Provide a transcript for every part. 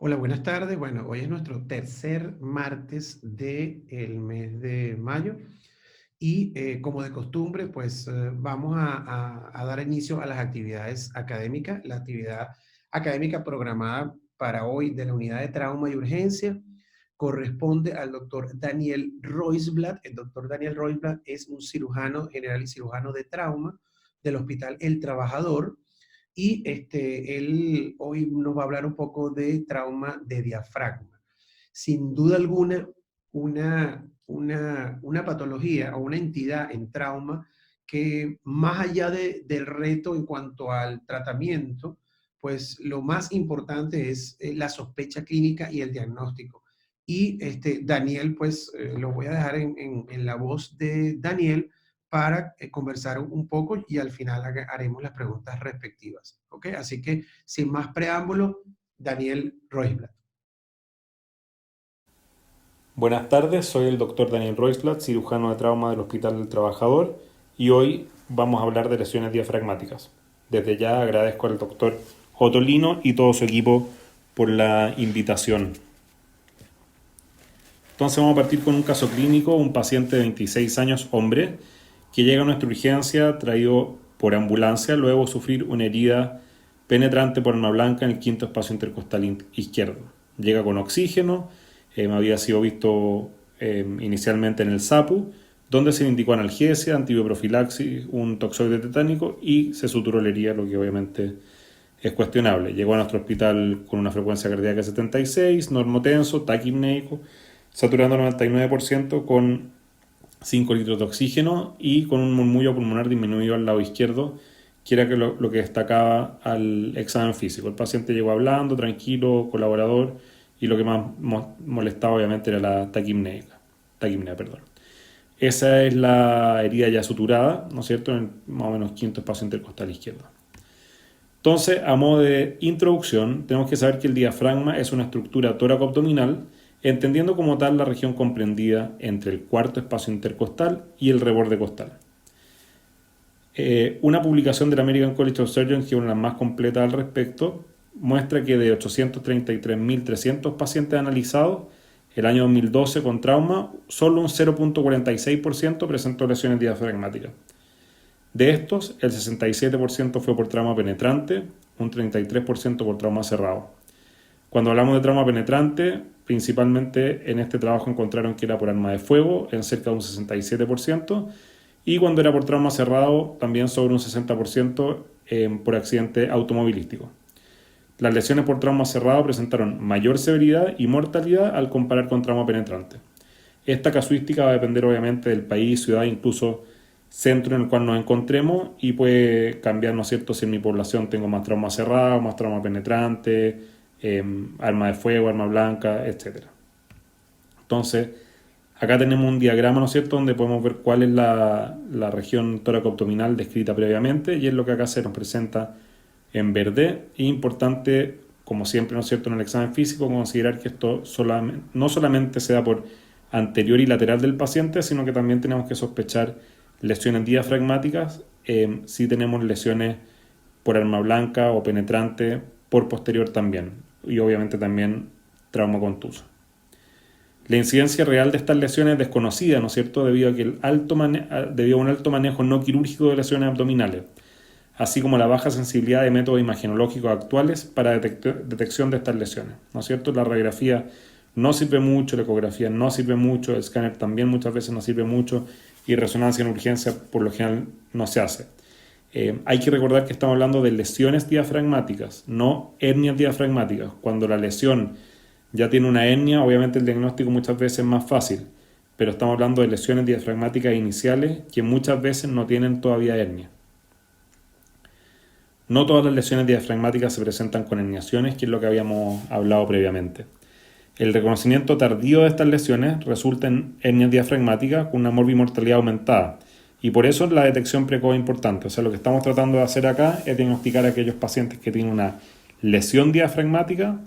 Hola, buenas tardes. Bueno, hoy es nuestro tercer martes del mes de mayo y como de costumbre, pues vamos a dar inicio a las actividades académicas. La actividad académica programada para hoy de la unidad de trauma y urgencia corresponde al doctor Daniel Roisblad. El doctor Daniel Roisblad es un cirujano general y cirujano de trauma del Hospital El Trabajador y él hoy nos va a hablar un poco de trauma de diafragma. Sin duda alguna, una patología o una entidad en trauma que más allá del reto en cuanto al tratamiento, pues lo más importante es la sospecha clínica y el diagnóstico. Y Daniel, pues lo voy a dejar en la voz de Daniel para conversar un poco y al final haremos las preguntas respectivas. ¿Ok? Así que sin más preámbulo, Daniel Roisblatt. Buenas tardes, soy el doctor Daniel Roisblatt, cirujano de trauma del Hospital del Trabajador, y hoy vamos a hablar de lesiones diafragmáticas. Desde ya agradezco al doctor Otolino y todo su equipo por la invitación. Entonces vamos a partir con un caso clínico, un paciente de 26 años, hombre, que llega a nuestra urgencia traído por ambulancia luego de sufrir una herida penetrante por arma blanca en el quinto espacio intercostal izquierdo. Llega con oxígeno, había sido visto inicialmente en el SAPU, donde se le indicó analgesia, antibioprofilaxis, un toxoide tetánico y se suturó la herida, lo que obviamente es cuestionable. Llegó a nuestro hospital con una frecuencia cardíaca de 76, normotenso, taquipneico, saturando 99% con 5 litros de oxígeno y con un murmullo pulmonar disminuido al lado izquierdo, que era lo que destacaba al examen físico. El paciente llegó hablando, tranquilo, colaborador, y lo que más molestaba obviamente era la taquipnea, perdón. Esa es la herida ya suturada, ¿no es cierto?, en más o menos quinto espacio intercostal izquierdo. Entonces, a modo de introducción, tenemos que saber que el diafragma es una estructura tóraco-abdominal, entendiendo como tal la región comprendida entre el cuarto espacio intercostal y el reborde costal. Una publicación de la American College of Surgeons, que es una de las más completas al respecto, muestra que de 833.300 pacientes analizados el año 2012 con trauma, solo un 0.46% presentó lesiones diafragmáticas. De estos, el 67% fue por trauma penetrante, un 33% por trauma cerrado. Cuando hablamos de trauma penetrante, principalmente en este trabajo encontraron que era por arma de fuego, en cerca de un 67%, y cuando era por trauma cerrado, también sobre un 60% por accidente automovilístico. Las lesiones por trauma cerrado presentaron mayor severidad y mortalidad al comparar con trauma penetrante. Esta casuística va a depender obviamente del país, ciudad, incluso centro en el cual nos encontremos, y puede cambiar, ¿no es cierto?, si en mi población tengo más trauma cerrado, más trauma penetrante, arma de fuego, arma blanca, etc. Entonces, acá tenemos un diagrama, ¿no es cierto?, donde podemos ver cuál es la región tóraco-abdominal descrita previamente, y es lo que acá se nos presenta en verde. Es importante, como siempre, ¿no es cierto?, en el examen físico, considerar que esto no solamente se da por anterior y lateral del paciente, sino que también tenemos que sospechar lesiones diafragmáticas si tenemos lesiones por arma blanca o penetrante por posterior también, y obviamente también trauma contuso. La incidencia real de estas lesiones es desconocida, ¿no es cierto?, debido a un alto manejo no quirúrgico de lesiones abdominales, así como la baja sensibilidad de métodos imagenológicos actuales para detección de estas lesiones, ¿no es cierto? La radiografía no sirve mucho, la ecografía no sirve mucho, el escáner también muchas veces no sirve mucho, y resonancia en urgencia por lo general no se hace. Hay que recordar que estamos hablando de lesiones diafragmáticas, no hernias diafragmáticas. Cuando la lesión ya tiene una hernia, obviamente el diagnóstico muchas veces es más fácil, pero estamos hablando de lesiones diafragmáticas iniciales que muchas veces no tienen todavía hernia. No todas las lesiones diafragmáticas se presentan con herniaciones, que es lo que habíamos hablado previamente. El reconocimiento tardío de estas lesiones resulta en hernias diafragmáticas con una morbimortalidad aumentada, y por eso la detección precoz es importante. O sea, lo que estamos tratando de hacer acá es diagnosticar a aquellos pacientes que tienen una lesión diafragmática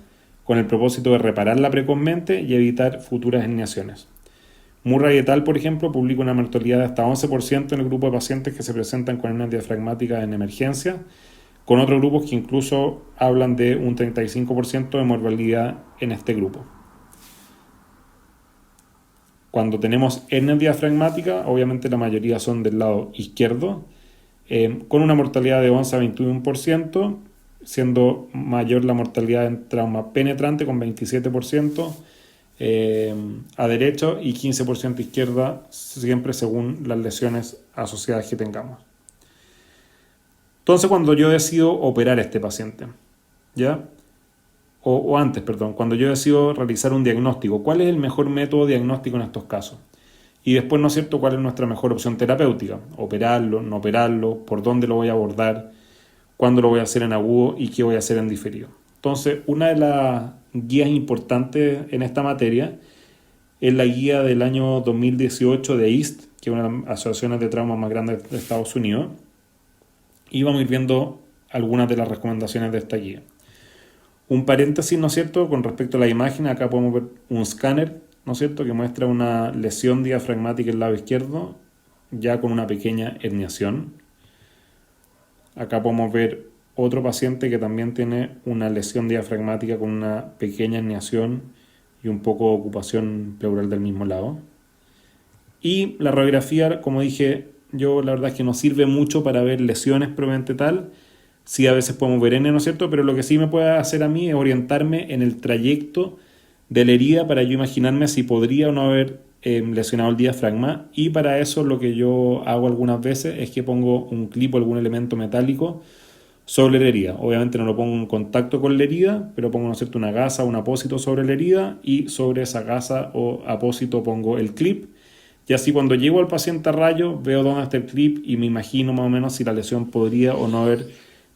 con el propósito de repararla precozmente y evitar futuras herniaciones. Murray et al., por ejemplo, publica una mortalidad de hasta 11% en el grupo de pacientes que se presentan con hernias diafragmáticas en emergencia, con otros grupos que incluso hablan de un 35% de morbilidad en este grupo. Cuando tenemos hernia diafragmática, obviamente la mayoría son del lado izquierdo, con una mortalidad de 11 a 21%, siendo mayor la mortalidad en trauma penetrante con 27%, a derecho y 15% izquierda, siempre según las lesiones asociadas que tengamos. Entonces, cuando yo decido operar a este paciente, ¿ya? Cuando yo decido realizar un diagnóstico, ¿cuál es el mejor método diagnóstico en estos casos? Y después, ¿no es cierto?, ¿cuál es nuestra mejor opción terapéutica? Operarlo, no operarlo, por dónde lo voy a abordar, cuándo lo voy a hacer en agudo y qué voy a hacer en diferido. Entonces, una de las guías importantes en esta materia es la guía del año 2018 de IST, que es una de las asociaciones de trauma más grandes de Estados Unidos, y vamos a ir viendo algunas de las recomendaciones de esta guía. Un paréntesis, ¿no es cierto?, con respecto a la imagen, acá podemos ver un escáner, ¿no es cierto?, que muestra una lesión diafragmática en el lado izquierdo, ya con una pequeña herniación. Acá podemos ver otro paciente que también tiene una lesión diafragmática con una pequeña herniación y un poco de ocupación pleural del mismo lado. Y la radiografía, como dije, yo la verdad es que no sirve mucho para ver lesiones propiamente tal. Sí, a veces podemos ver N, ¿no es cierto? Pero lo que sí me puede hacer a mí es orientarme en el trayecto de la herida para yo imaginarme si podría o no haber lesionado el diafragma. Y para eso lo que yo hago algunas veces es que pongo un clip o algún elemento metálico sobre la herida. Obviamente no lo pongo en contacto con la herida, pero pongo, ¿no es cierto?, una gasa o un apósito sobre la herida y sobre esa gasa o apósito pongo el clip. Y así cuando llego al paciente a rayo veo dónde está el clip y me imagino más o menos si la lesión podría o no haber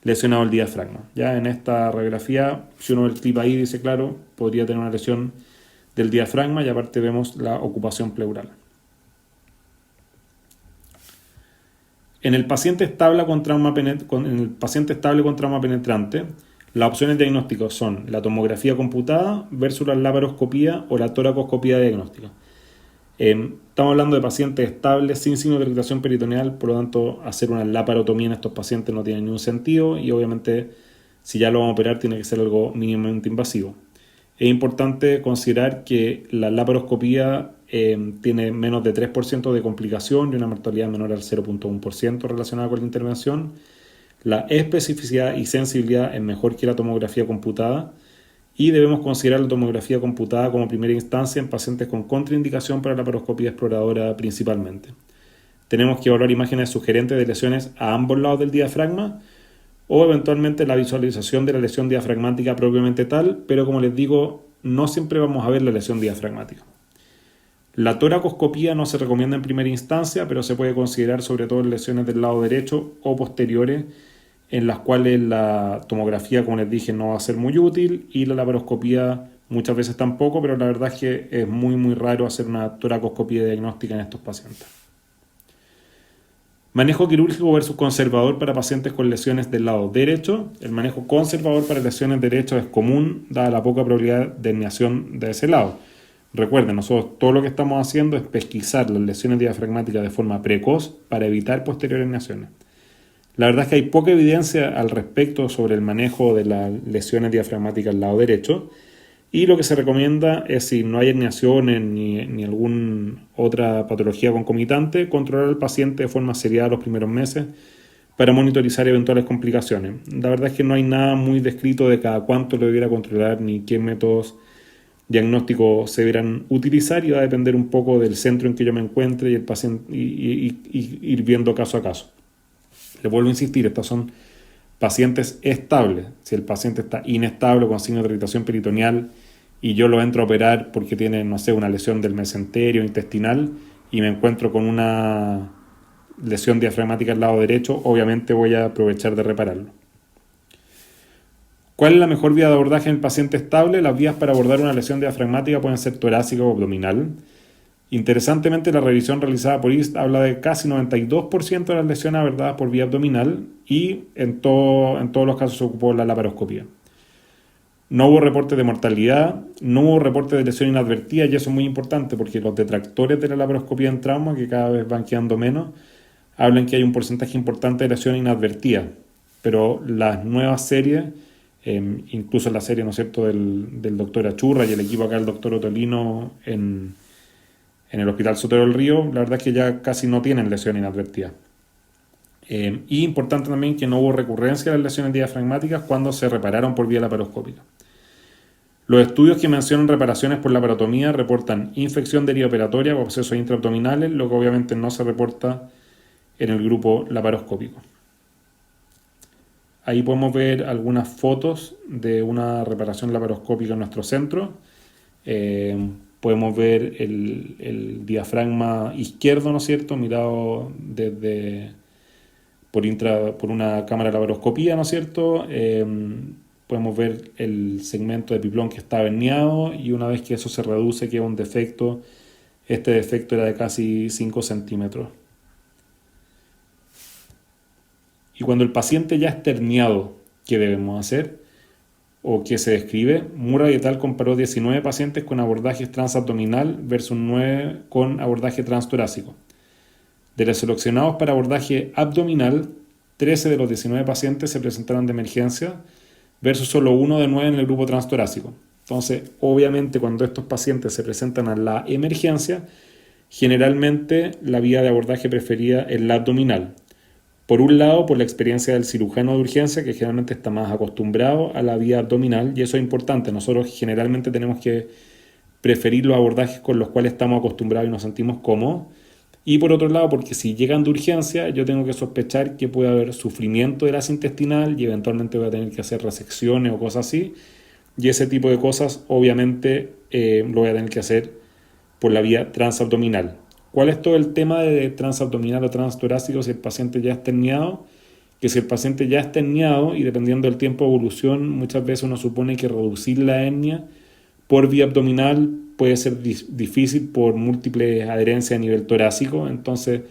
lesionado el diafragma. Ya en esta radiografía, si uno ve el clip ahí, dice claro, podría tener una lesión del diafragma y aparte vemos la ocupación pleural. En el paciente estable con trauma penetrante, las opciones diagnósticas son la tomografía computada versus la laparoscopía o la toracoscopía diagnóstica. Estamos hablando de pacientes estables sin signo de irritación peritoneal, por lo tanto hacer una laparotomía en estos pacientes no tiene ningún sentido y obviamente si ya lo vamos a operar tiene que ser algo mínimamente invasivo. Es importante considerar que la laparoscopía tiene menos de 3% de complicación y una mortalidad menor al 0.1% relacionada con la intervención. La especificidad y sensibilidad es mejor que la tomografía computada y debemos considerar la tomografía computada como primera instancia en pacientes con contraindicación para la laparoscopía exploradora principalmente. Tenemos que evaluar imágenes sugerentes de lesiones a ambos lados del diafragma o eventualmente la visualización de la lesión diafragmática propiamente tal, pero como les digo, no siempre vamos a ver la lesión diafragmática. La toracoscopía no se recomienda en primera instancia, pero se puede considerar sobre todo en lesiones del lado derecho o posteriores, en las cuales la tomografía, como les dije, no va a ser muy útil y la laparoscopía muchas veces tampoco, pero la verdad es que es muy raro hacer una toracoscopía diagnóstica en estos pacientes. Manejo quirúrgico versus conservador para pacientes con lesiones del lado derecho. El manejo conservador para lesiones derechas es común, dada la poca probabilidad de herniación de ese lado. Recuerden, nosotros todo lo que estamos haciendo es pesquisar las lesiones diafragmáticas de forma precoz para evitar posteriores herniaciones. La verdad es que hay poca evidencia al respecto sobre el manejo de las lesiones diafragmáticas del lado derecho y lo que se recomienda es, si no hay herniaciones ni alguna otra patología concomitante, controlar al paciente de forma seriada los primeros meses para monitorizar eventuales complicaciones. La verdad es que no hay nada muy descrito de cada cuánto lo debiera controlar ni qué métodos diagnósticos se deberán utilizar y va a depender un poco del centro en que yo me encuentre y el paciente y ir viendo caso a caso. Les vuelvo a insistir, estos son pacientes estables. Si el paciente está inestable con signos de irritación peritoneal y yo lo entro a operar porque tiene, no sé, una lesión del mesenterio intestinal y me encuentro con una lesión diafragmática al lado derecho, obviamente voy a aprovechar de repararlo. ¿Cuál es la mejor vía de abordaje en el paciente estable? Las vías para abordar una lesión diafragmática pueden ser torácica o abdominal. Interesantemente, la revisión realizada por IST habla de casi 92% de las lesiones abordadas por vía abdominal y en todos los casos se ocupó la laparoscopía. No hubo reportes de mortalidad, no hubo reportes de lesión inadvertida y eso es muy importante porque los detractores de la laparoscopía en trauma, que cada vez van quedando menos, hablan que hay un porcentaje importante de lesión inadvertida. pero las nuevas series, incluso la serie, ¿no es cierto?, del doctor Achurra y el equipo acá del doctor Otolino en el Hospital Sotero del Río, la verdad es que ya casi no tienen lesión inadvertida. Y importante también que no hubo recurrencia de las lesiones diafragmáticas cuando se repararon por vía laparoscópica. Los estudios que mencionan reparaciones por laparotomía reportan infección derivaoperatoria o abscesos intraabdominales, lo que obviamente no se reporta en el grupo laparoscópico. Ahí podemos ver algunas fotos de una reparación laparoscópica en nuestro centro. Podemos ver el diafragma izquierdo, ¿no es cierto?, mirado por una cámara de laparoscopía, ¿no es cierto? Podemos ver el segmento de epiplón que está herniado y una vez que eso se reduce queda un defecto. Este defecto era de casi 5 centímetros. Y cuando el paciente ya está herniado, ¿qué debemos hacer? O qué se describe. Murray et al. Comparó 19 pacientes con abordaje transabdominal versus 9 con abordaje transtorácico. De los seleccionados para abordaje abdominal, 13 de los 19 pacientes se presentaron de emergencia versus solo 1 de 9 en el grupo transtorácico. Entonces, obviamente, cuando estos pacientes se presentan a la emergencia, generalmente la vía de abordaje preferida es la abdominal. Por un lado, por la experiencia del cirujano de urgencia, que generalmente está más acostumbrado a la vía abdominal, y eso es importante. Nosotros generalmente tenemos que preferir los abordajes con los cuales estamos acostumbrados y nos sentimos cómodos. Y por otro lado, porque si llegan de urgencia, yo tengo que sospechar que puede haber sufrimiento del ácido intestinal y eventualmente voy a tener que hacer resecciones o cosas así. Y ese tipo de cosas, obviamente, lo voy a tener que hacer por la vía transabdominal. ¿Cuál es todo el tema de transabdominal o transtorácico si el paciente ya está herniado? Que si el paciente ya está herniado y dependiendo del tiempo de evolución, muchas veces uno supone que reducir la hernia por vía abdominal puede ser difícil por múltiples adherencias a nivel torácico. Entonces,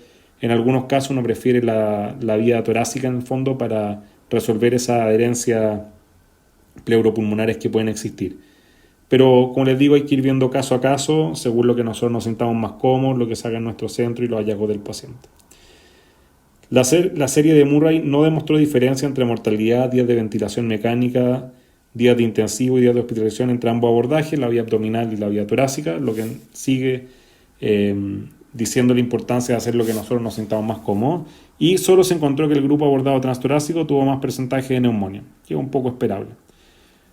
en algunos casos uno prefiere la vía torácica en el fondo para resolver esas adherencias pleuropulmonares que pueden existir. Pero, como les digo, hay que ir viendo caso a caso, según lo que nosotros nos sintamos más cómodos, lo que salga en nuestro centro y los hallazgos del paciente. La serie de Murray no demostró diferencia entre mortalidad, días de ventilación mecánica, días de intensivo y días de hospitalización entre ambos abordajes, la vía abdominal y la vía torácica, lo que sigue diciendo la importancia de hacer lo que nosotros nos sintamos más cómodos. Y solo se encontró que el grupo abordado transtorácico tuvo más porcentaje de neumonía, que es un poco esperable.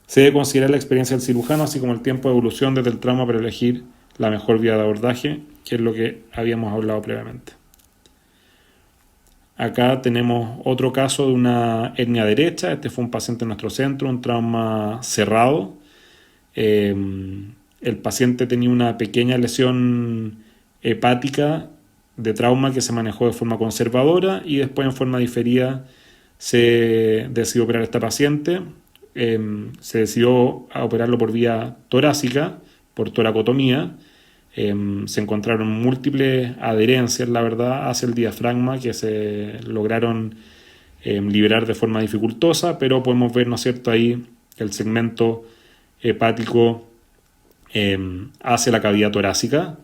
Se debe considerar la experiencia del cirujano, así como el tiempo de evolución desde el trauma para elegir la mejor vía de abordaje, que es lo que habíamos hablado previamente. Acá tenemos otro caso de una hernia derecha. Este fue un paciente en nuestro centro, un trauma cerrado. El paciente tenía una pequeña lesión hepática de trauma que se manejó de forma conservadora y después en forma diferida se decidió operar a esta paciente. Se decidió a operarlo por vía torácica, por toracotomía. Se encontraron múltiples adherencias, la verdad, hacia el diafragma que se lograron liberar de forma dificultosa, pero podemos ver, ¿no es cierto?, ahí el segmento hepático hacia la cavidad torácica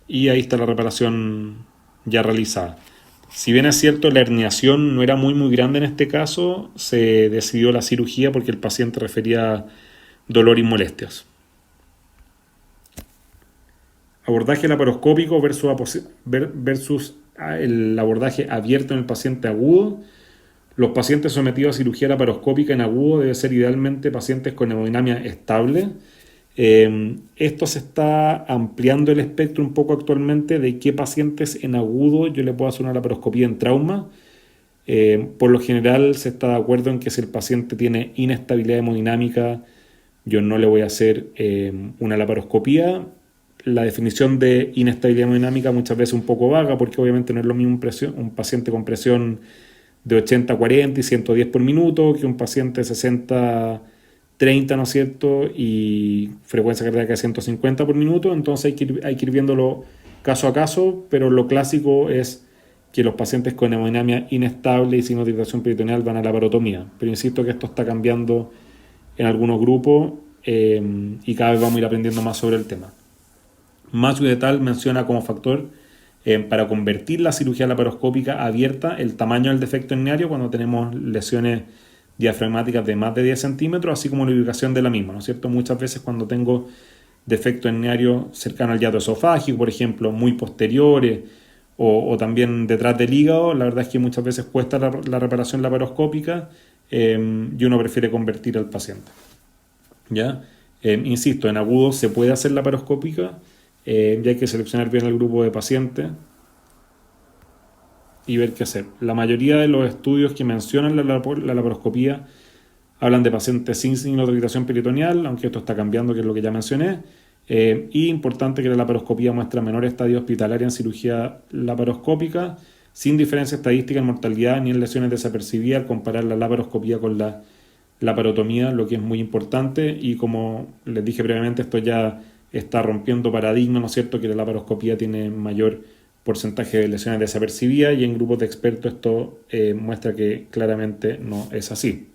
y ahí está la reparación ya realizada. Si bien es cierto, la herniación no era muy grande en este caso, se decidió la cirugía porque el paciente refería dolor y molestias. Abordaje laparoscópico versus el abordaje abierto en el paciente agudo. Los pacientes sometidos a cirugía laparoscópica en agudo deben ser idealmente pacientes con hemodinamia estable. Esto se está ampliando el espectro un poco actualmente de qué pacientes en agudo yo le puedo hacer una laparoscopía en trauma. Por lo general se está de acuerdo en que si el paciente tiene inestabilidad hemodinámica, yo no le voy a hacer una laparoscopía. La definición de inestabilidad hemodinámica muchas veces es un poco vaga porque obviamente no es lo mismo un paciente con presión de 80-40 y 110 por minuto que un paciente de 60-30, ¿no es cierto? Y frecuencia cardíaca de 150 por minuto. Entonces hay que ir viéndolo caso a caso, pero lo clásico es que los pacientes con hemodinamia inestable y sin dilatación peritoneal van a la laparotomía. Pero insisto que esto está cambiando en algunos grupos y cada vez vamos a ir aprendiendo más sobre el tema. Matthew et al. Menciona como factor para convertir la cirugía laparoscópica abierta el tamaño del defecto herniario cuando tenemos lesiones diafragmáticas de más de 10 centímetros, así como la ubicación de la misma, ¿no es cierto? Muchas veces cuando tengo defecto herniario cercano al hiato esofágico, por ejemplo, muy posteriores o también detrás del hígado, la verdad es que muchas veces cuesta la reparación laparoscópica y uno prefiere convertir al paciente. ¿Ya? Insisto, en agudo se puede hacer laparoscópica, y hay que seleccionar bien el grupo de pacientes y ver qué hacer. La mayoría de los estudios que mencionan la laparoscopía hablan de pacientes sin signos de irritación peritoneal, aunque esto está cambiando, que es lo que ya mencioné. Y importante que la laparoscopía muestra menor estadio hospitalaria en cirugía laparoscópica, sin diferencia estadística en mortalidad ni en lesiones desapercibidas al comparar la laparoscopía con la laparotomía, lo que es muy importante. Y como les dije previamente, esto ya está rompiendo paradigmas, ¿no es cierto?, que la laparoscopía tiene mayor porcentaje de lesiones desapercibidas, y en grupos de expertos esto muestra que claramente no es así.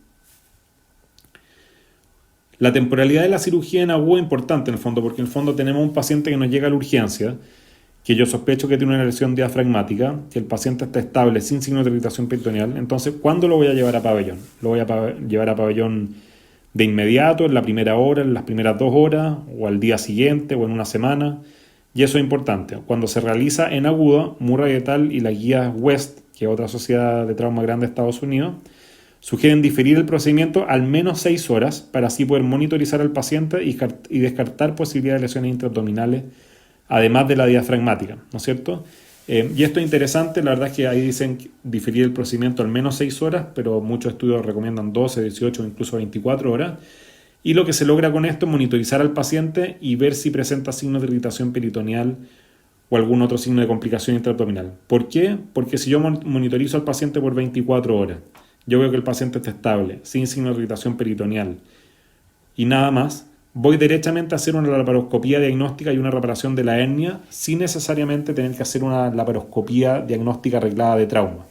La temporalidad de la cirugía en agudo es importante en el fondo, porque en el fondo tenemos un paciente que nos llega a la urgencia, que yo sospecho que tiene una lesión diafragmática, que el paciente está estable sin signo de irritación peritoneal. Entonces, ¿cuándo lo voy a llevar a pabellón? Lo voy a llevar a pabellón de inmediato, en la primera hora, en las primeras 2 horas, o al día siguiente, o en una semana. Y eso es importante. Cuando se realiza en agudo, Murray et al. Y la guía West, que es otra sociedad de trauma grande de Estados Unidos, sugieren diferir el procedimiento al menos 6 horas para así poder monitorizar al paciente y descartar posibilidades de lesiones intraabdominales, además de la diafragmática, ¿no es cierto? Y esto es interesante, la verdad es que ahí dicen diferir el procedimiento al menos 6 horas, pero muchos estudios recomiendan 12, 18 o incluso 24 horas. Y lo que se logra con esto es monitorizar al paciente y ver si presenta signos de irritación peritoneal o algún otro signo de complicación intraabdominal. ¿Por qué? Porque si yo monitorizo al paciente por 24 horas, yo veo que el paciente está estable, sin signo de irritación peritoneal y nada más, voy derechamente a hacer una laparoscopía diagnóstica y una reparación de la hernia sin necesariamente tener que hacer una laparoscopía diagnóstica arreglada de trauma.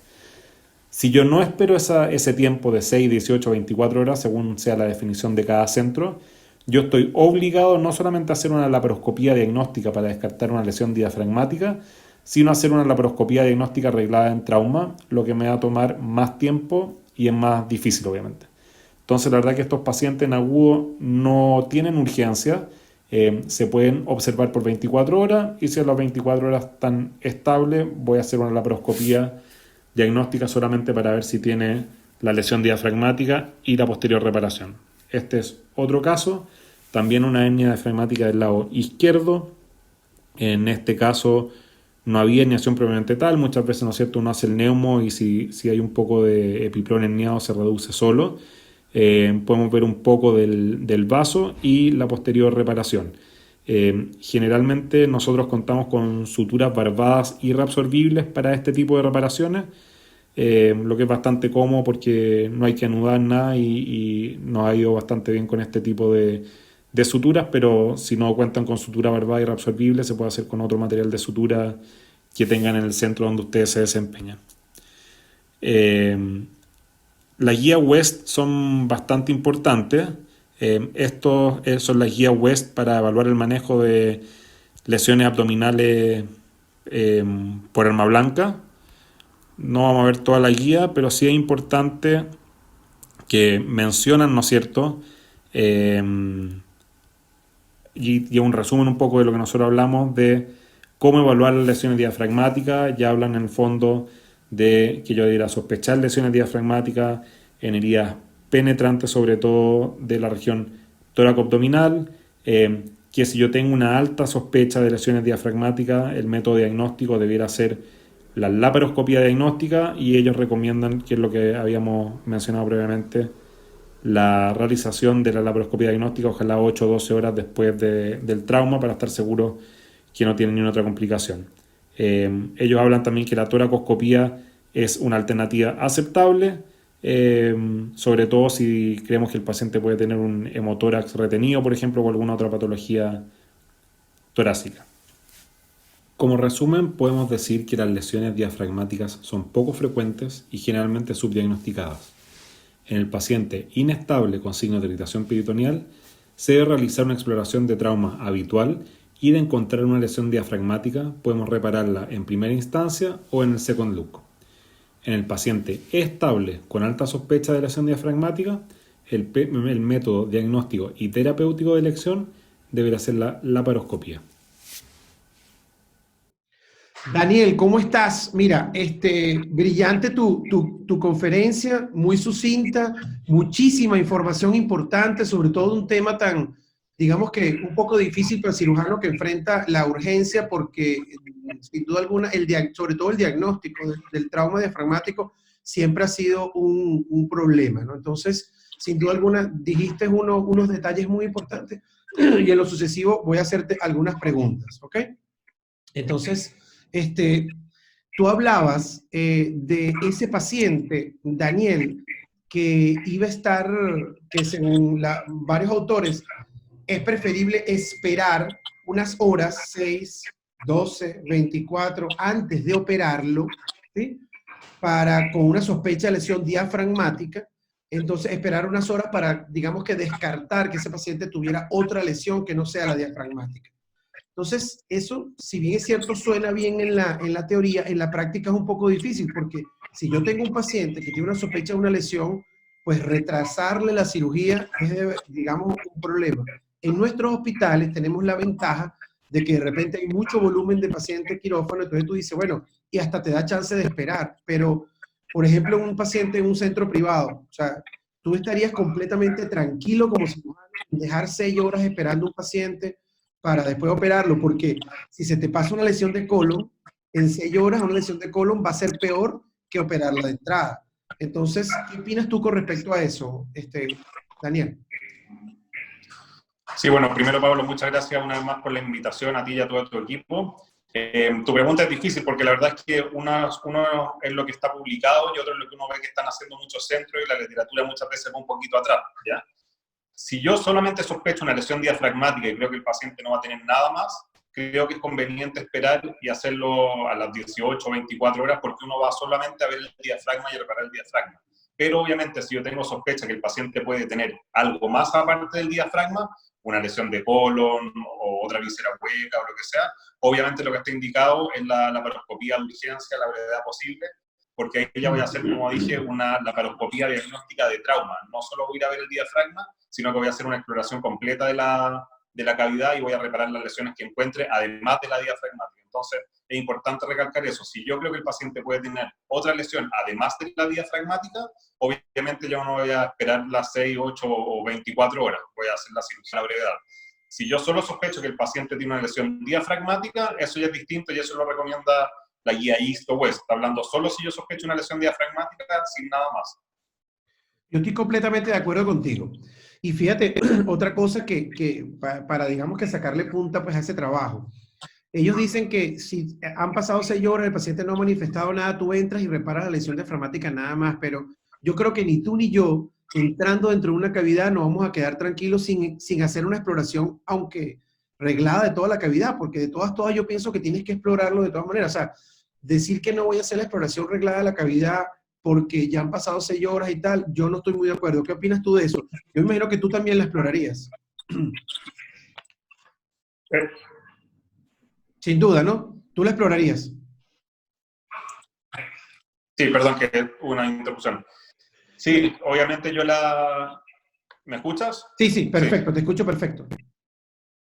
Si yo no espero ese tiempo de 6, 18, 24 horas, según sea la definición de cada centro, yo estoy obligado no solamente a hacer una laparoscopía diagnóstica para descartar una lesión diafragmática, sino a hacer una laparoscopía diagnóstica arreglada en trauma, lo que me va a tomar más tiempo y es más difícil, obviamente. Entonces, la verdad que estos pacientes en agudo no tienen urgencia, se pueden observar por 24 horas y si a las 24 horas están estables, voy a hacer una laparoscopía diagnóstica solamente para ver si tiene la lesión diafragmática y la posterior reparación. Este es otro caso, también una hernia diafragmática del lado izquierdo. En este caso no había herniación propiamente tal, muchas veces, ¿no es cierto?, uno hace el neumo y si hay un poco de epiplón herniado se reduce solo. Podemos ver un poco del vaso y la posterior reparación. Generalmente nosotros contamos con suturas barbadas y reabsorbibles para este tipo de reparaciones, lo que es bastante cómodo porque no hay que anudar nada y nos ha ido bastante bien con este tipo de suturas, pero si no cuentan con sutura barbada y reabsorbible se puede hacer con otro material de sutura que tengan en el centro donde ustedes se desempeñan. La guía West son bastante importantes. Estos son las guías West para evaluar el manejo de lesiones abdominales por arma blanca. No vamos a ver toda la guía, pero sí es importante que mencionan, ¿no es cierto?, y un resumen un poco de lo que nosotros hablamos de cómo evaluar las lesiones diafragmáticas. Ya hablan en el fondo de que yo debería sospechar lesiones diafragmáticas en heridas penetrantes, sobre todo de la región tóraco-abdominal, que si yo tengo una alta sospecha de lesiones diafragmáticas, el método diagnóstico debiera ser la laparoscopía diagnóstica, y ellos recomiendan, que es lo que habíamos mencionado previamente, la realización de la laparoscopía diagnóstica, ojalá 8 o 12 horas después del trauma, para estar seguro que no tiene ninguna otra complicación. Ellos hablan también que la toracoscopía es una alternativa aceptable, sobre todo si creemos que el paciente puede tener un hemotórax retenido, por ejemplo, o alguna otra patología torácica. Como resumen, podemos decir que las lesiones diafragmáticas son poco frecuentes y generalmente subdiagnosticadas. En el paciente inestable con signos de irritación peritoneal, se debe realizar una exploración de trauma habitual y de encontrar una lesión diafragmática, podemos repararla en primera instancia o en el second look. En el paciente estable con alta sospecha de lesión diafragmática, el método diagnóstico y terapéutico de elección deberá ser la laparoscopía. Daniel, ¿cómo estás? Mira, brillante tu conferencia, muy sucinta, muchísima información importante, sobre todo un tema tan, digamos que un poco difícil para el cirujano que enfrenta la urgencia, porque sin duda alguna, sobre todo el diagnóstico del trauma diafragmático siempre ha sido un problema, ¿no? Entonces, sin duda alguna, dijiste unos detalles muy importantes y en lo sucesivo voy a hacerte algunas preguntas, ¿ok? Entonces, tú hablabas de ese paciente, Daniel, que iba a estar, que según varios autores, es preferible esperar unas horas, 6, 12, 24, antes de operarlo, ¿sí? Con una sospecha de lesión diafragmática. Entonces, esperar unas horas para, digamos que descartar que ese paciente tuviera otra lesión que no sea la diafragmática. Entonces, eso, si bien es cierto, suena bien en la teoría, en la práctica es un poco difícil, porque si yo tengo un paciente que tiene una sospecha de una lesión, pues retrasarle la cirugía es, digamos, un problema. En nuestros hospitales tenemos la ventaja de que de repente hay mucho volumen de pacientes quirófano, entonces tú dices, bueno, y hasta te da chance de esperar, pero, por ejemplo, un paciente en un centro privado, o sea, tú estarías completamente tranquilo como si dejar 6 horas esperando un paciente para después operarlo, porque si se te pasa una lesión de colon, en 6 horas una lesión de colon va a ser peor que operarla de entrada. Entonces, ¿qué opinas tú con respecto a eso, Daniel? Sí, bueno, primero, Pablo, muchas gracias una vez más por la invitación a ti y a todo tu equipo. Tu pregunta es difícil porque la verdad es que uno es lo que está publicado y otro es lo que uno ve que están haciendo muchos centros y la literatura muchas veces va un poquito atrás, ¿ya? Si yo solamente sospecho una lesión diafragmática y creo que el paciente no va a tener nada más, creo que es conveniente esperar y hacerlo a las 18 o 24 horas porque uno va solamente a ver el diafragma y a reparar el diafragma. Pero obviamente si yo tengo sospecha que el paciente puede tener algo más aparte del diafragma, una lesión de colon o otra víscera hueca o lo que sea, obviamente lo que está indicado es la laparoscopía de urgencia a la brevedad posible, porque ahí ya voy a hacer, como dije, una laparoscopía diagnóstica de trauma. No solo voy a ir a ver el diafragma, sino que voy a hacer una exploración completa de la cavidad y voy a reparar las lesiones que encuentre, además de la diafragmática. Entonces, es importante recalcar eso. Si yo creo que el paciente puede tener otra lesión, además de la diafragmática, obviamente yo no voy a esperar las 6, 8 o 24 horas. Voy a hacer la cirugía a la brevedad. Si yo solo sospecho que el paciente tiene una lesión diafragmática, eso ya es distinto y eso lo recomienda la guía East o West. Está hablando solo si yo sospecho una lesión diafragmática, sin nada más. Yo estoy completamente de acuerdo contigo. Y fíjate, otra cosa para, digamos que sacarle punta pues a ese trabajo. Ellos dicen que si han pasado 6 horas, el paciente no ha manifestado nada, tú entras y reparas la lesión diafragmática nada más, pero yo creo que ni tú ni yo, entrando dentro de una cavidad, nos vamos a quedar tranquilos sin hacer una exploración, aunque reglada de toda la cavidad, porque de todas yo pienso que tienes que explorarlo de todas maneras. O sea, decir que no voy a hacer la exploración reglada de la cavidad porque ya han pasado 6 horas y tal, yo no estoy muy de acuerdo. ¿Qué opinas tú de eso? Yo imagino que tú también la explorarías. Sin duda, ¿no? Tú la explorarías. Sí, perdón, que hubo una interrupción. Sí, obviamente yo la... ¿Me escuchas? Sí, perfecto, sí. Te escucho perfecto.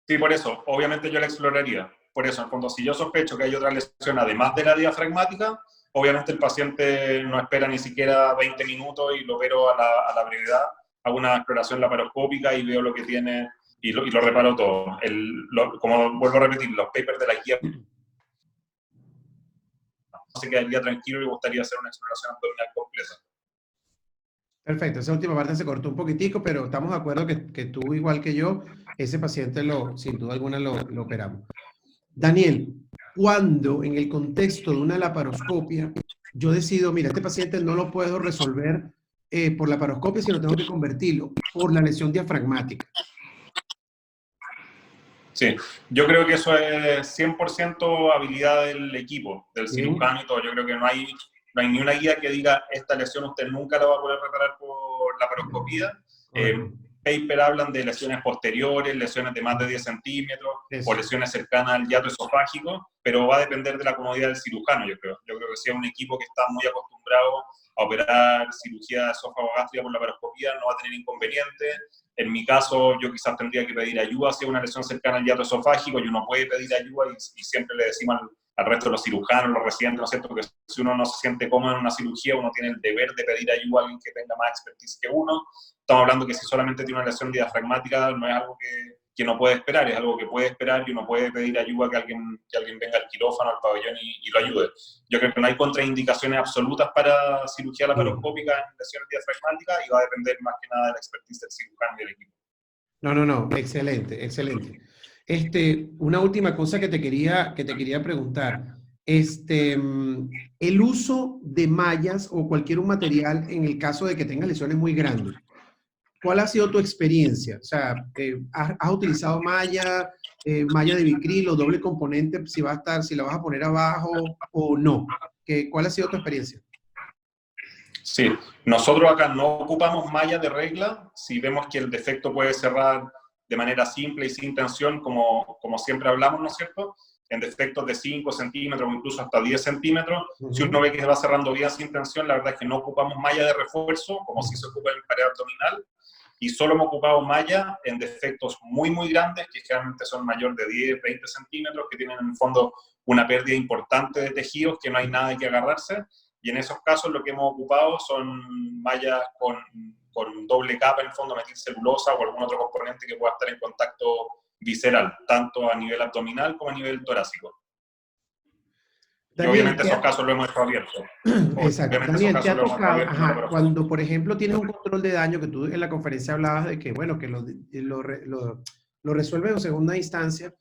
Sí, por eso, obviamente yo la exploraría. Por eso, en el fondo, si yo sospecho que hay otra lesión además de la diafragmática, obviamente el paciente no espera ni siquiera 20 minutos y lo opero a la brevedad, hago una exploración laparoscópica y veo lo que tiene y lo reparo todo. Como vuelvo a repetir, los papers de la guía no se quedaría tranquilo y me gustaría hacer una exploración abdominal completa. Perfecto, esa última parte se cortó un poquitico, pero estamos de acuerdo que tú, igual que yo, ese paciente sin duda alguna lo operamos. Daniel, cuando en el contexto de una laparoscopia, yo decido, mira, este paciente no lo puedo resolver por laparoscopia, sino tengo que convertirlo por la lesión diafragmática. Sí, yo creo que eso es 100% habilidad del equipo, del cirujano y todo. Yo creo que no hay ni una guía que diga esta lesión usted nunca la va a poder reparar por laparoscopía. paper hablan de lesiones posteriores, lesiones de más de 10 centímetros Eso. o lesiones cercanas al hiato esofágico, pero va a depender de la comodidad del cirujano, yo creo. Yo creo que si es un equipo que está muy acostumbrado a operar cirugía esófago-gástrica por laparoscopía, no va a tener inconveniente. En mi caso, yo quizás tendría que pedir ayuda si es una lesión cercana al hiato esofágico, y uno puede pedir ayuda y siempre le decimos al resto de los cirujanos, los residentes, ¿no es cierto?, que si uno no se siente cómodo en una cirugía, uno tiene el deber de pedir ayuda a alguien que tenga más expertise que uno. Estamos hablando que si solamente tiene una lesión diafragmática, no es algo que no puede esperar, es algo que puede esperar, y uno puede pedir ayuda a que alguien venga al quirófano, al pabellón y lo ayude. Yo creo que no hay contraindicaciones absolutas para cirugía laparoscópica en lesiones diafragmáticas, y va a depender más que nada de la expertise del cirujano y del equipo. No, excelente, excelente. Una última cosa que te quería preguntar. El uso de mallas o cualquier un material en el caso de que tengas lesiones muy grandes. ¿Cuál ha sido tu experiencia? O sea, ¿has utilizado malla, malla de vicril o doble componente, si va a estar, si la vas a poner abajo o no? ¿Cuál ha sido tu experiencia? Sí, nosotros acá no ocupamos malla de regla. Si vemos que el defecto puede cerrar de manera simple y sin tensión, como siempre hablamos, ¿no es cierto?, en defectos de 5 centímetros o incluso hasta 10 centímetros, si uno ve que se va cerrando bien sin tensión, la verdad es que no ocupamos malla de refuerzo, como si se ocupa en pared abdominal, y solo hemos ocupado malla en defectos muy, muy grandes, que generalmente son mayor de 10, 20 centímetros, que tienen en el fondo una pérdida importante de tejidos, que no hay nada de que agarrarse. Y en esos casos lo que hemos ocupado son mallas con doble capa, en el fondo metilcelulosa o algún otro componente que pueda estar en contacto visceral, tanto a nivel abdominal como a nivel torácico. Daniel, y obviamente esos casos lo hemos hecho abierto. Exacto. Daniel, te ha tocado, cuando por ejemplo tienes un control de daño, que tú en la conferencia hablabas de que, bueno, que lo resuelves en segunda instancia,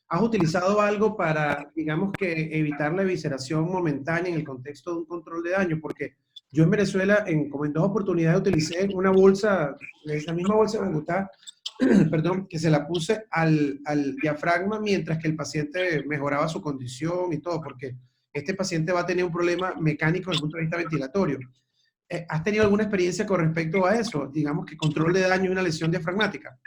¿has utilizado algo para, digamos, que evitar la evisceración momentánea en el contexto de un control de daño? Porque yo en Venezuela, como en 2 oportunidades, utilicé una bolsa, esa misma bolsa de Bogotá, perdón, que se la puse al diafragma mientras que el paciente mejoraba su condición y todo, porque este paciente va a tener un problema mecánico desde el punto de vista ventilatorio. ¿Has tenido alguna experiencia con respecto a eso? Digamos que control de daño y una lesión diafragmática.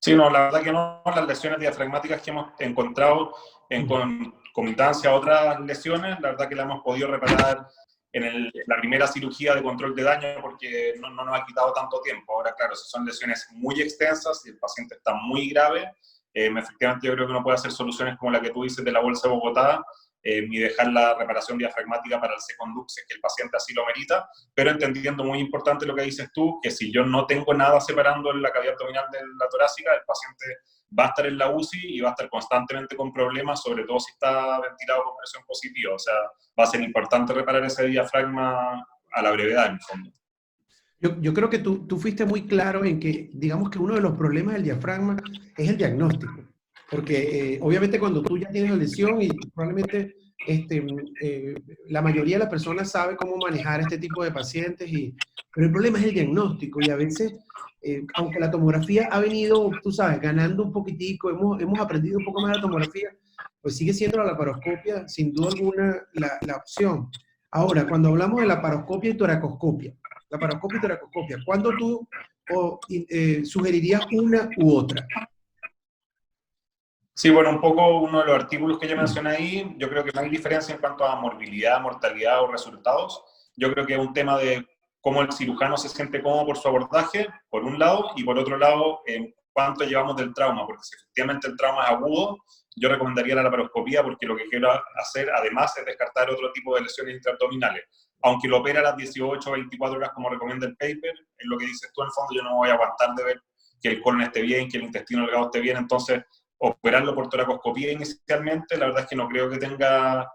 Sí, no, la verdad que no. Las lesiones diafragmáticas que hemos encontrado en concomitancia a otras lesiones, la verdad que la hemos podido reparar en la primera cirugía de control de daño, porque no nos ha quitado tanto tiempo. Ahora, claro, si son lesiones muy extensas y el paciente está muy grave, efectivamente yo creo que uno puede hacer soluciones como la que tú dices de la bolsa de Bogotá, y dejar la reparación diafragmática para el secondux, si es que el paciente así lo merita, pero entendiendo muy importante lo que dices tú, que si yo no tengo nada separando la cavidad abdominal de la torácica, el paciente va a estar en la UCI y va a estar constantemente con problemas, sobre todo si está ventilado con presión positiva. O sea, va a ser importante reparar ese diafragma a la brevedad, en el fondo. Yo creo que tú fuiste muy claro en que, digamos que uno de los problemas del diafragma es el diagnóstico. Porque obviamente cuando tú ya tienes la lesión y probablemente la mayoría de las personas sabe cómo manejar este tipo de pacientes, pero el problema es el diagnóstico. Y a veces, aunque la tomografía ha venido, tú sabes, ganando un poquitico, hemos aprendido un poco más de la tomografía, pues sigue siendo la laparoscopia, sin duda alguna, la opción. Ahora, cuando hablamos de laparoscopia y toracoscopia, ¿cuándo tú sugerirías una u otra? Sí, bueno, un poco uno de los artículos que yo mencioné ahí, yo creo que no hay diferencia en cuanto a morbilidad, mortalidad o resultados. Yo creo que es un tema de cómo el cirujano se siente cómodo por su abordaje, por un lado, y por otro lado, cuánto llevamos del trauma, porque si efectivamente el trauma es agudo, yo recomendaría la laparoscopía, porque lo que quiero hacer además es descartar otro tipo de lesiones intraabdominales. Aunque lo opera a las 18 o 24 horas como recomienda el paper, en lo que dices tú, en el fondo yo no voy a aguantar de ver que el colon esté bien, que el intestino delgado esté bien, entonces operarlo por toracoscopía inicialmente, la verdad es que no creo que tenga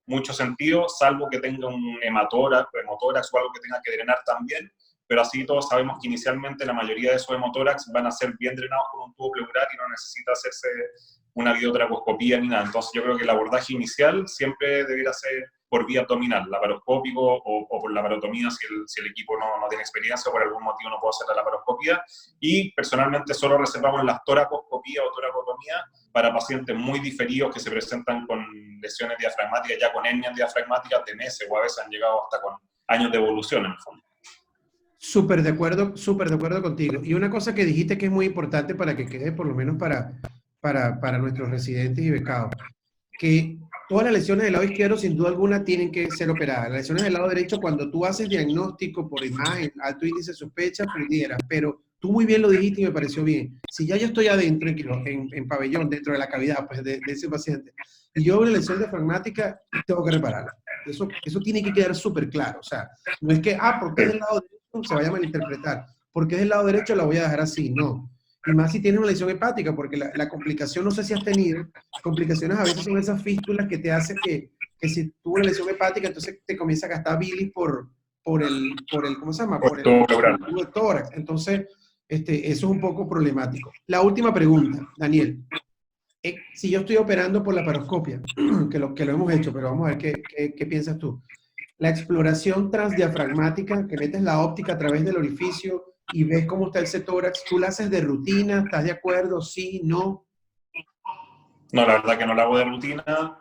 mucho sentido, salvo que tenga un hemotórax o algo que tenga que drenar también, pero así todos sabemos que inicialmente la mayoría de esos hemotórax van a ser bien drenados con un tubo pleural y no necesita hacerse una videotoracoscopía ni nada. Entonces yo creo que el abordaje inicial siempre debería ser por vía abdominal, laparoscópico o por laparotomía si el equipo no tiene experiencia o por algún motivo no puede hacer la laparoscopía. Y personalmente solo reservamos las toracoscopía o toracotomía para pacientes muy diferidos que se presentan con lesiones diafragmáticas, ya con hernias diafragmáticas de meses, o a veces han llegado hasta con años de evolución en el fondo. súper de acuerdo contigo. Y una cosa que dijiste que es muy importante para que quede por lo menos para nuestros residentes y becados, que todas las lesiones del lado izquierdo sin duda alguna tienen que ser operadas. Las lesiones del lado derecho, cuando tú haces diagnóstico por imagen, alto índice de sospecha, pudiera, pero tú muy bien lo dijiste y me pareció bien. Si ya yo estoy adentro en pabellón, dentro de la cavidad pues, de ese paciente, y yo veo una lesión diafragmática, tengo que repararla. Eso tiene que quedar súper claro. O sea, no es que, porque es del lado derecho, se vaya a malinterpretar. Porque es del lado derecho, la voy a dejar así. No. Y más si tienes una lesión hepática, porque la complicación, no sé si has tenido, complicaciones a veces son esas fístulas que te hacen que si tuvo una lesión hepática, entonces te comienza a gastar bilis por el ¿cómo se llama? Por todo lograr. Tubo de tórax. Entonces, eso es un poco problemático. La última pregunta, Daniel. Si yo estoy operando por la laparoscopia, que lo hemos hecho, pero vamos a ver qué piensas tú. La exploración transdiafragmática, que metes la óptica a través del orificio y ves cómo está el tórax, ¿tú la haces de rutina? ¿Estás de acuerdo? ¿Sí? ¿No? No, la verdad que no la hago de rutina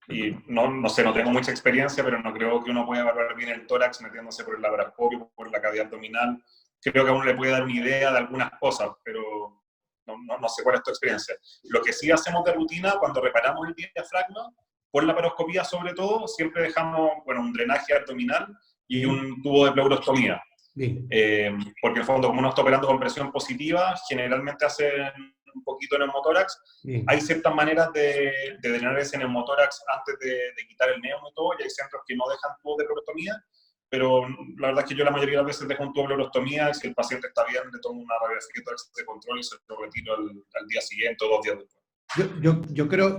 y no sé, no tengo mucha experiencia, pero no creo que uno pueda evaluar bien el tórax metiéndose por el laparoscopio, por la cavidad abdominal. Creo que a uno le puede dar una idea de algunas cosas, pero no sé cuál es tu experiencia. Lo que sí hacemos de rutina cuando reparamos el diafragma, por la laparoscopía sobre todo, siempre dejamos un drenaje abdominal y un tubo de pleurostomía. Porque en el fondo, como uno está operando con presión positiva, generalmente hacen un poquito de neumotórax. Hay ciertas maneras de drenar ese neumotórax antes de quitar el neumo y todo, y hay centros que no dejan tubo de pleurostomía, pero la verdad es que yo la mayoría de las veces dejo un tubo de pleurostomía, y si el paciente está bien, le tomo una radiografía de control y se lo retiro al día siguiente o 2 días después.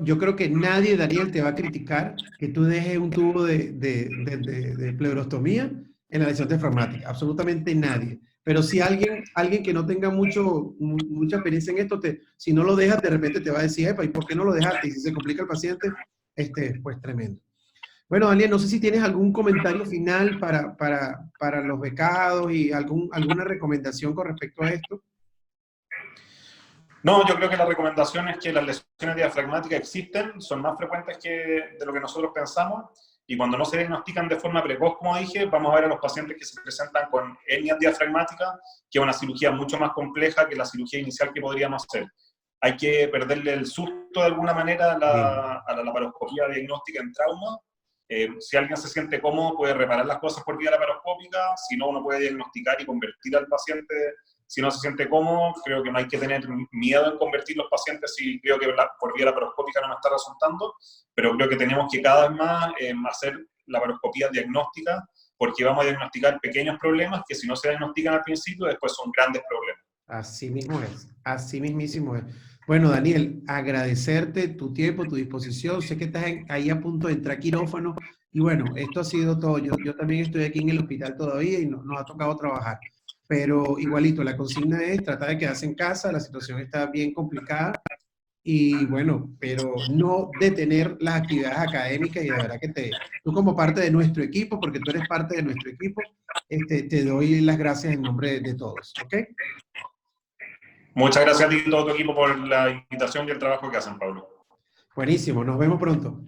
Yo creo que nadie, Daniel, te va a criticar que tú dejes un tubo de pleurostomía en la lesión diafragmática. Absolutamente nadie. Pero si alguien que no tenga mucha experiencia en esto, si no lo dejas, de repente te va a decir, epa, ¿y por qué no lo dejaste? Y si se complica el paciente, pues tremendo. Bueno, Daniel, no sé si tienes algún comentario final para los becados y alguna recomendación con respecto a esto. No, yo creo que la recomendación es que las lesiones diafragmáticas existen, son más frecuentes de lo que nosotros pensamos, y cuando no se diagnostican de forma precoz, como dije, vamos a ver a los pacientes que se presentan con hernias diafragmáticas, que es una cirugía mucho más compleja que la cirugía inicial que podríamos hacer. Hay que perderle el susto de alguna manera a la laparoscopía diagnóstica en trauma. Si alguien se siente cómodo, puede reparar las cosas por vía laparoscópica, si no, uno puede diagnosticar y convertir al paciente. Si no se siente cómodo, creo que no hay que tener miedo en convertir los pacientes si creo que por vía laparoscópica no me está resultando, pero creo que tenemos que cada vez más hacer laparoscopía diagnóstica, porque vamos a diagnosticar pequeños problemas que si no se diagnostican al principio, después son grandes problemas. Así mismo es, así mismísimo es. Bueno, Daniel, agradecerte tu tiempo, tu disposición. Sé que estás ahí a punto de entrar a quirófano. Y bueno, esto ha sido todo. Yo también estoy aquí en el hospital todavía y nos ha tocado trabajar. Pero igualito, la consigna es tratar de quedarse en casa. La situación está bien complicada. Y bueno, pero no detener las actividades académicas. Y de verdad que tú como parte de nuestro equipo, porque tú eres parte de nuestro equipo, te doy las gracias en nombre de todos. ¿Ok? Muchas gracias a ti y a todo tu equipo por la invitación y el trabajo que hacen, Pablo. Buenísimo, nos vemos pronto.